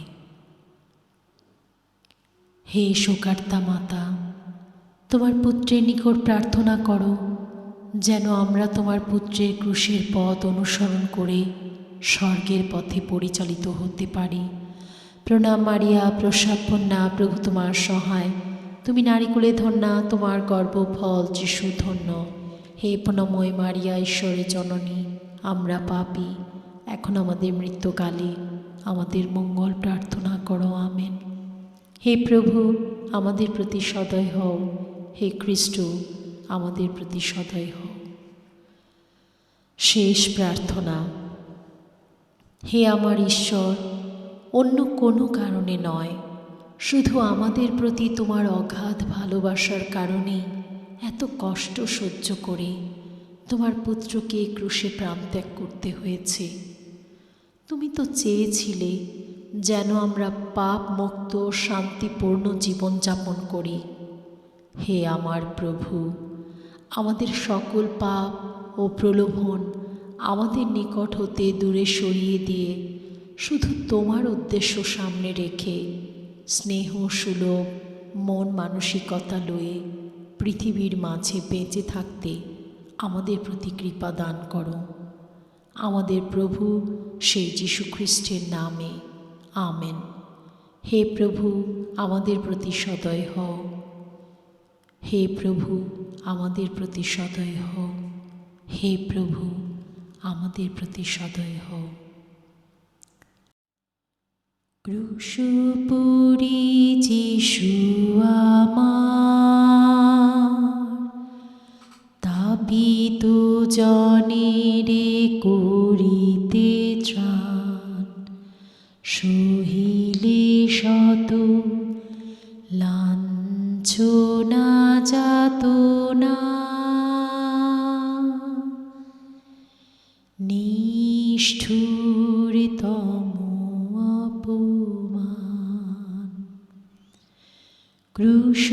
হে শোকার্তা মাতা, তোমার পুত্রের নিকট প্রার্থনা করো যেন আমরা তোমার পুত্রের ক্রুশের পথ অনুসরণ করে স্বর্গের পথে পরিচালিত হতে পারি। প্রণাম মারিয়া, প্রসাদপূর্ণা, প্রভু তোমার সহায়। তুমি নারীকুলে ধন্যা, তোমার গর্ভফল যিশু ধন্য। হে পুণ্যময় মারিয়া, ঈশ্বরের জননী, আমরা পাপী, এখন আমাদের মৃত্যুকালে আমাদের মঙ্গল প্রার্থনা করো। আমেন। হে প্রভু, আমাদের প্রতি সদয় হও। হে খ্রিস্ট, আমাদের প্রতি সদয় হও। শেষ প্রার্থনা। হে আমার ঈশ্বর, অন্য কোনো কারণে নয়, শুধু আমাদের প্রতি তোমার অগাধ ভালোবাসার কারণেই এত কষ্ট সহ্য করে তোমার পুত্রকে ক্রুশে প্রাণত্যাগ করতে হয়েছে। তুমি তো চেয়েছিলে যেন আমরা পাপ মুক্ত শান্তিপূর্ণ জীবনযাপন করি। হে আমার প্রভু, আমাদের সকল পাপ ও প্রলোভন আমাদের নিকট হতে দূরে সরিয়ে দিয়ে শুধু তোমার উদ্দেশ্য সামনে রেখে স্নেহ সুলভ মন মানসিকতা লয়ে পৃথিবীর মাঝে বেঁচে থাকতে আমাদের প্রতি কৃপা দান করো। আমাদের প্রভু সেই যীশুখ্রিস্টের নামে, আমেন। হে প্রভু, আমাদের প্রতি সদয় হও। হে প্রভু, আমাদের প্রতি সদয় হও। হে প্রভু, আমাদের প্রতি সদয় হও। ক্রুশপুরী যিশু আমার, তাপিত জনেরে করিতে ত্রাণ, সহিলে শত লাঞ্ছনা যাতনা, নিষ্ঠুরতম অপমান। ক্রুশ